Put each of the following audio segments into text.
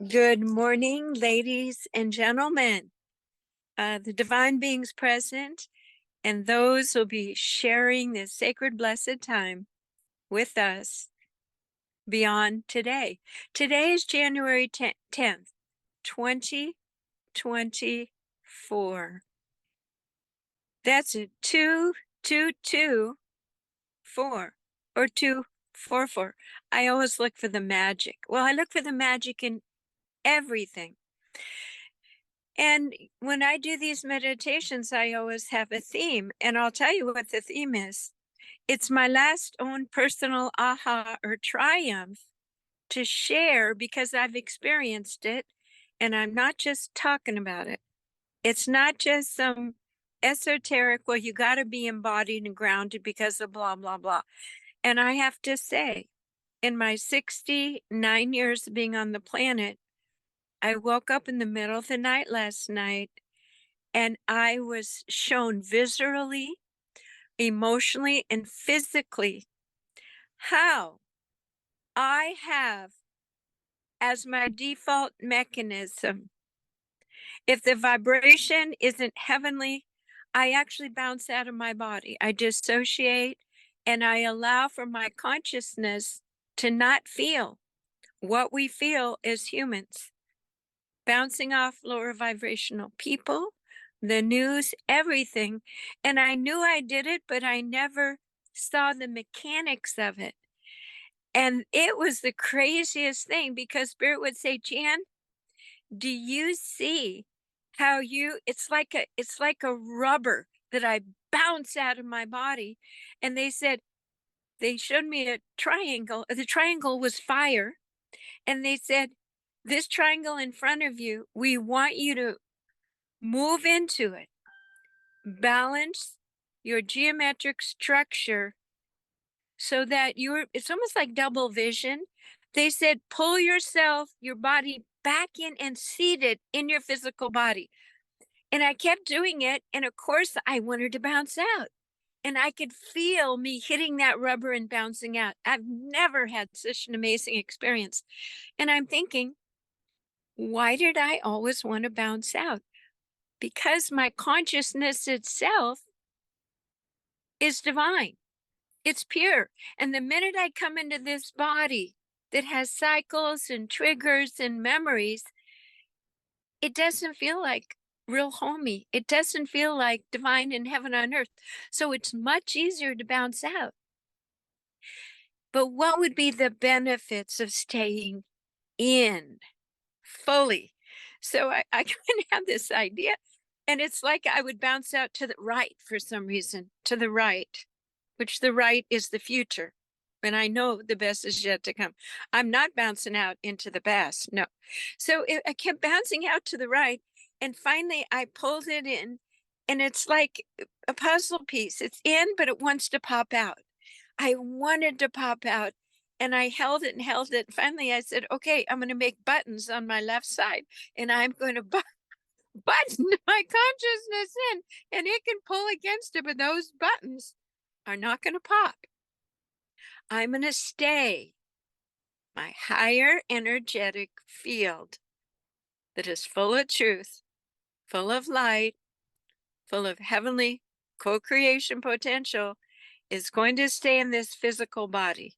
Good morning, ladies and gentlemen, the divine beings present, and those who'll be sharing this sacred, blessed time with us beyond today. Today is January 10th, 2024. That's a 2224 or 244. I always look for the magic. Well, I look for the magic in everything. And when I do these meditations, I always have a theme, and I'll tell you what the theme is. It's my last own personal aha or triumph to share because I've experienced it, and I'm not just talking about it. It's not just some esoteric, well, you got to be embodied and grounded because of blah, blah, blah. And I have to say, in my 69 years of being on the planet, I woke up in the middle of the night last night and I was shown viscerally, emotionally, and physically how I have as my default mechanism, if the vibration isn't heavenly, I actually bounce out of my body. I dissociate and I allow for my consciousness to not feel what we feel as humans. Bouncing off lower vibrational people, the news, everything. And I knew I did it, but I never saw the mechanics of it. And it was the craziest thing because Spirit would say, Jan, do you see how it's like a rubber that I bounce out of my body. And they said, they showed me a triangle. The triangle was fire. And they said, this triangle in front of you, we want you to move into it, balance your geometric structure so that it's almost like double vision. They said, pull yourself, your body back in and seat it in your physical body. And I kept doing it. And of course, I wanted to bounce out. And I could feel me hitting that rubber and bouncing out. I've never had such an amazing experience. And I'm thinking, why did I always want to bounce out? Because my consciousness itself is divine. It's pure. And the minute I come into this body that has cycles and triggers and memories, it doesn't feel like real homey. It doesn't feel like divine in heaven on earth. So it's much easier to bounce out. But what would be the benefits of staying in fully? So I kind of have this idea. And it's like I would bounce out to the right for some reason, to the right, which the right is the future. And I know the best is yet to come. I'm not bouncing out into the past. No. So I kept bouncing out to the right. And finally, I pulled it in. And it's like a puzzle piece. It's in, but it wants to pop out. I wanted to pop out. And I held it and held it. Finally, I said, okay, I'm going to make buttons on my left side. And I'm going to button my consciousness in. And it can pull against it. But those buttons are not going to pop. I'm going to stay my higher energetic field that is full of truth, full of light, full of heavenly co-creation potential is going to stay in this physical body.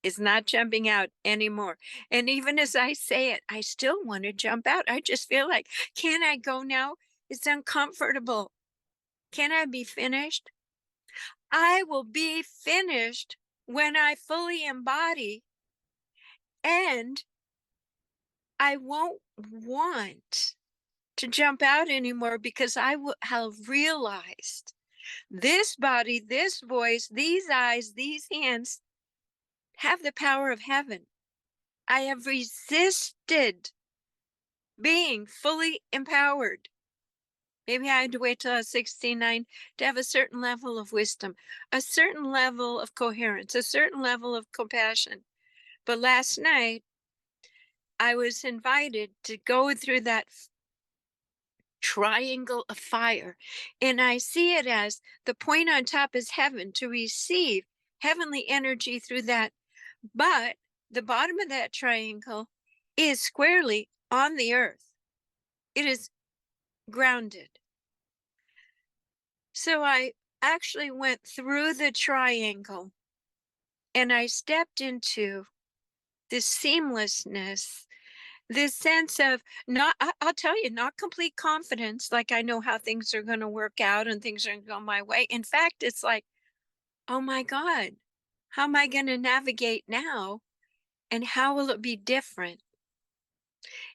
Is not jumping out anymore. And even as I say it, I still want to jump out. I just feel like, can I go now? It's uncomfortable. Can I be finished? I will be finished when I fully embody, and I won't want to jump out anymore because I will have realized this body, this voice, these eyes, these hands have the power of heaven. I have resisted being fully empowered. Maybe I had to wait till I was 69 to have a certain level of wisdom, a certain level of coherence, a certain level of compassion. But last night, I was invited to go through that triangle of fire. And I see it as the point on top is heaven, to receive heavenly energy through that. But the bottom of that triangle is squarely on the earth. It is grounded. So I actually went through the triangle and I stepped into this seamlessness, this sense of not, I'll tell you, not complete confidence, like I know how things are going to work out and things are going to go my way. In fact, it's like, oh my God, how am I going to navigate now? And how will it be different?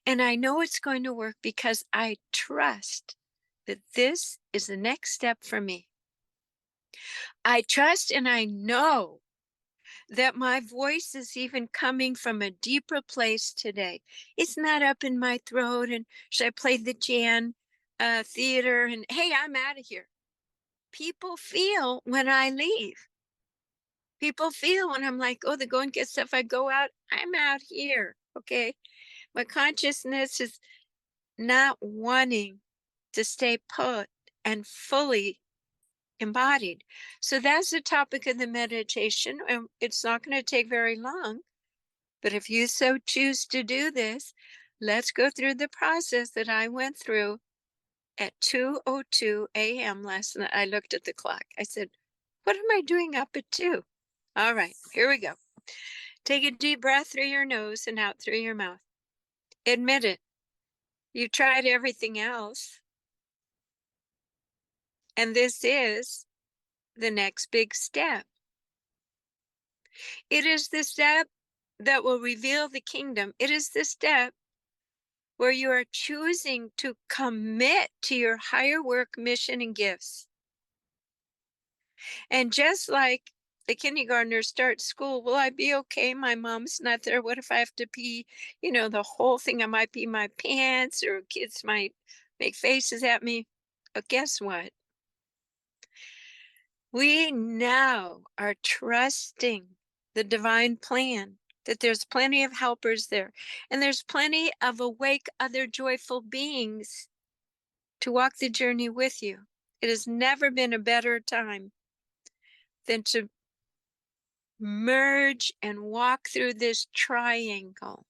And I know it's going to work because I trust that this is the next step for me. I trust and I know that my voice is even coming from a deeper place today. It's not up in my throat and should I play the Jan theater and hey, I'm out of here. People feel when I leave. People feel when I'm like, oh, they go and get stuff. I go out, I'm out here. Okay. My consciousness is not wanting to stay put and fully embodied. So that's the topic of the meditation. And it's not going to take very long. But if you so choose to do this, let's go through the process that I went through at 2:02 a.m. last night. I looked at the clock. I said, what am I doing up at 2? All right, here we go. Take a deep breath through your nose and out through your mouth. Admit it. You tried everything else. And this is the next big step. It is the step that will reveal the kingdom. It is the step where you are choosing to commit to your higher work, mission, and gifts. And just like the kindergartner starts school, will I be okay? My mom's not there. What if I have to pee? You know, the whole thing, I might pee my pants or kids might make faces at me. But guess what? We now are trusting the divine plan, that there's plenty of helpers there, and there's plenty of awake, other joyful beings to walk the journey with you. It has never been a better time than to merge and walk through this triangle.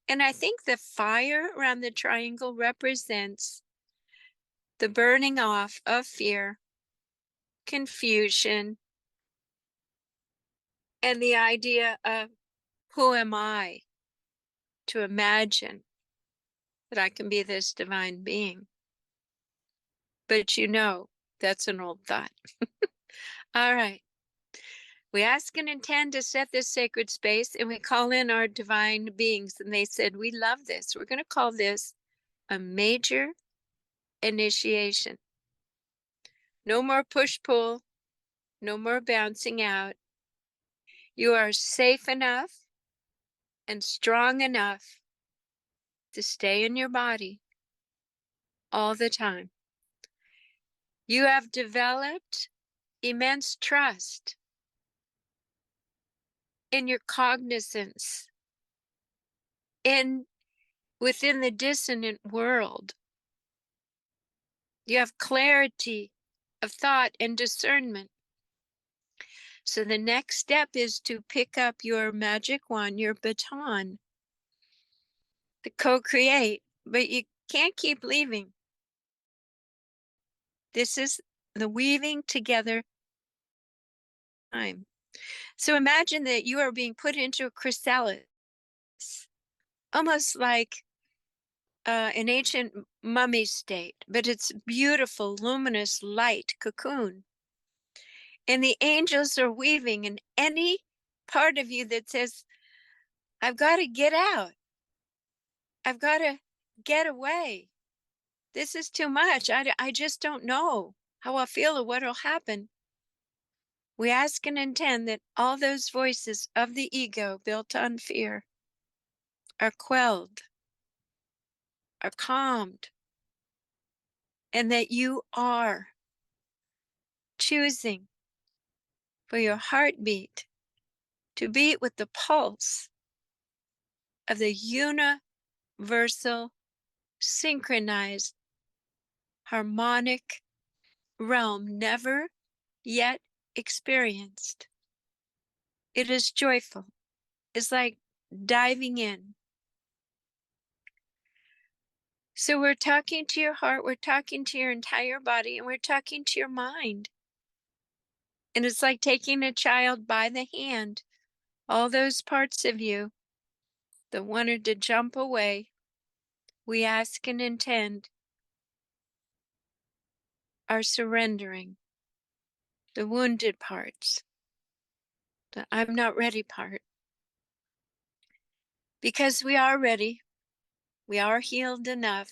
And I think the fire around the triangle represents the burning off of fear, confusion, and the idea of who am I to imagine that I can be this divine being. But you know, that's an old thought. All right. We ask and intend to set this sacred space and we call in our divine beings. And they said, we love this. We're going to call this a major initiation. No more push-pull. No more bouncing out. You are safe enough and strong enough to stay in your body all the time. You have developed immense trust in your cognizance, in within the dissonant world. You have clarity of thought and discernment. So the next step is to pick up your magic wand, your baton, to co-create, but you can't keep leaving. This is the weaving together time. So imagine that you are being put into a chrysalis, almost like an ancient mummy state, but it's beautiful, luminous, light cocoon. And the angels are weaving, and any part of you that says, I've got to get out, I've got to get away, this is too much, I just don't know how I'll feel or what will happen. We ask and intend that all those voices of the ego built on fear are quelled, are calmed, and that you are choosing for your heartbeat to beat with the pulse of the universal, synchronized, harmonic realm never yet experienced. It is joyful. It's like diving in So we're talking to your heart, we're talking to your entire body, and we're talking to your mind. And it's like taking a child by the hand. All those parts of you that wanted to jump away, we ask and intend, are surrendering. The wounded parts, the I'm not ready part. Because we are ready, we are healed enough,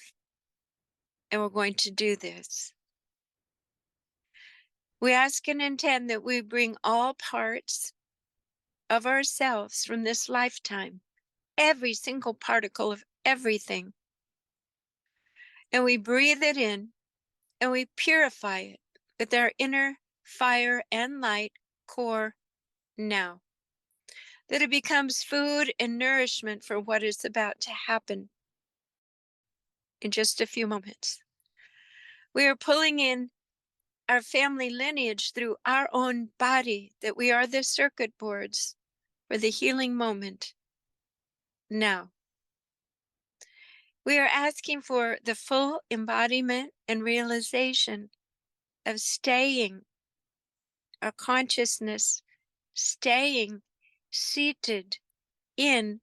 and we're going to do this. We ask and intend that we bring all parts of ourselves from this lifetime, every single particle of everything, and we breathe it in and we purify it with our inner fire and light core now. That it becomes food and nourishment for what is about to happen in just a few moments. We are pulling in our family lineage through our own body, that we are the circuit boards for the healing moment now. We are asking for the full embodiment and realization of staying, our consciousness staying seated in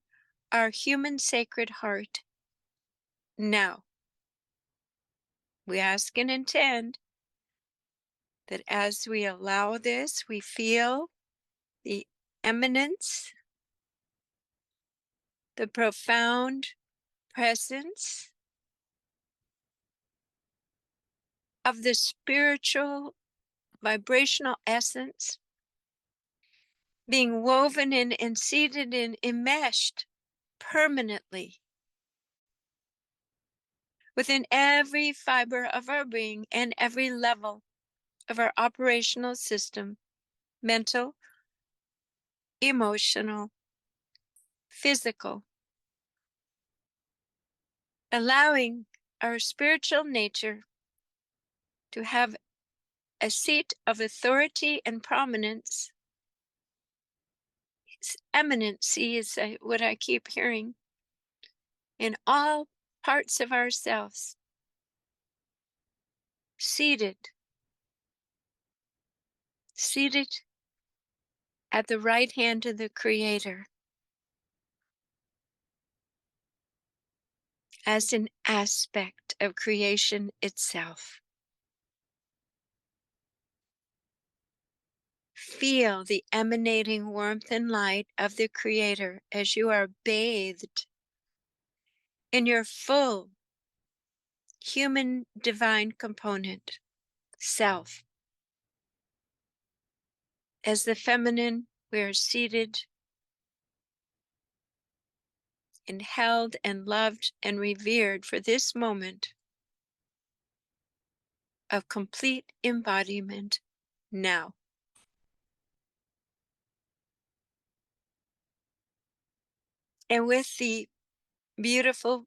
our human sacred heart now. We ask and intend that as we allow this, we feel the eminence, the profound presence of the spiritual vibrational essence being woven in and seated in, enmeshed permanently within every fiber of our being and every level of our operational system, mental, emotional, physical, allowing our spiritual nature to have a seat of authority and prominence. Eminency is what I keep hearing in all parts of ourselves, seated at the right hand of the Creator as an aspect of creation itself. Feel the emanating warmth and light of the Creator as you are bathed in your full human divine component, self. As the feminine, we are seated and held and loved and revered for this moment of complete embodiment now. And with the beautiful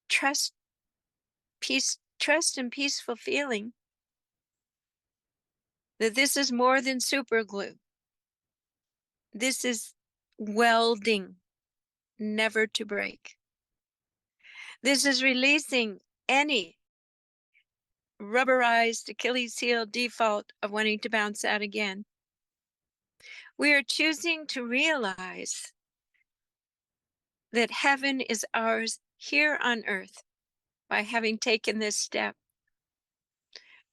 trust and peaceful feeling that this is more than super glue. This is welding, never to break. This is releasing any rubberized Achilles heel default of wanting to bounce out again. We are choosing to realize that heaven is ours here on earth by having taken this step.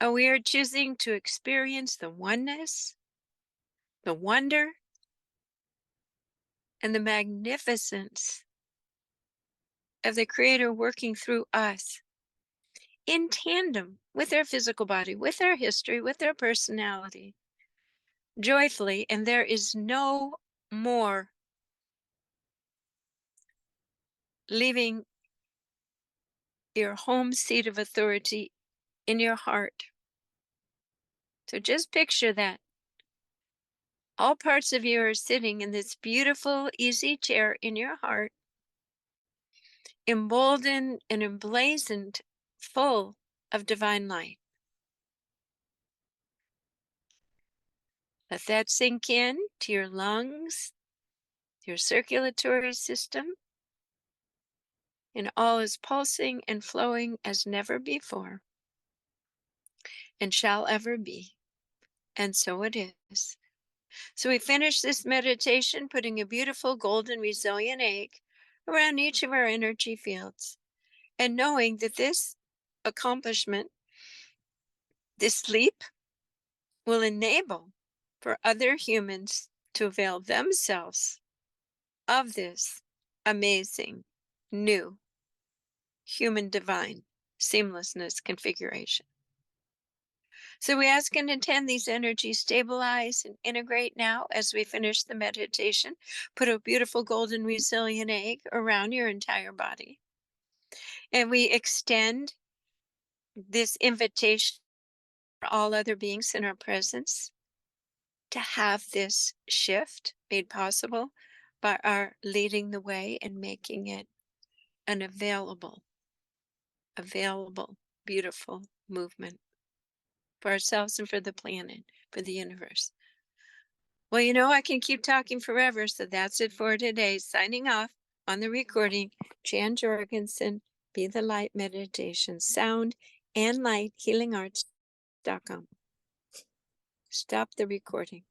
And we are choosing to experience the oneness, the wonder, and the magnificence of the Creator working through us in tandem with our physical body, with our history, with our personality, joyfully. And there is no more leaving your home seat of authority in your heart. So just picture that. All parts of you are sitting in this beautiful, easy chair in your heart, emboldened and emblazoned, full of divine light. Let that sink in to your lungs, your circulatory system, and all is pulsing and flowing as never before, and shall ever be. And so it is. So we finish this meditation putting a beautiful golden resilient egg around each of our energy fields, and knowing that this accomplishment, this leap, will enable for other humans to avail themselves of this amazing new human divine seamlessness configuration. So we ask and intend these energies stabilize and integrate now as we finish the meditation. Put a beautiful golden resilient egg around your entire body. And we extend this invitation for all other beings in our presence to have this shift made possible by our leading the way and making it an available, beautiful movement for ourselves and for the planet, for the universe. Well, I can keep talking forever, so that's it for today. Signing off on the recording, Jan Jorgensen, Be the Light Meditation, Sound and Light Healing Arts.com. Stop the recording.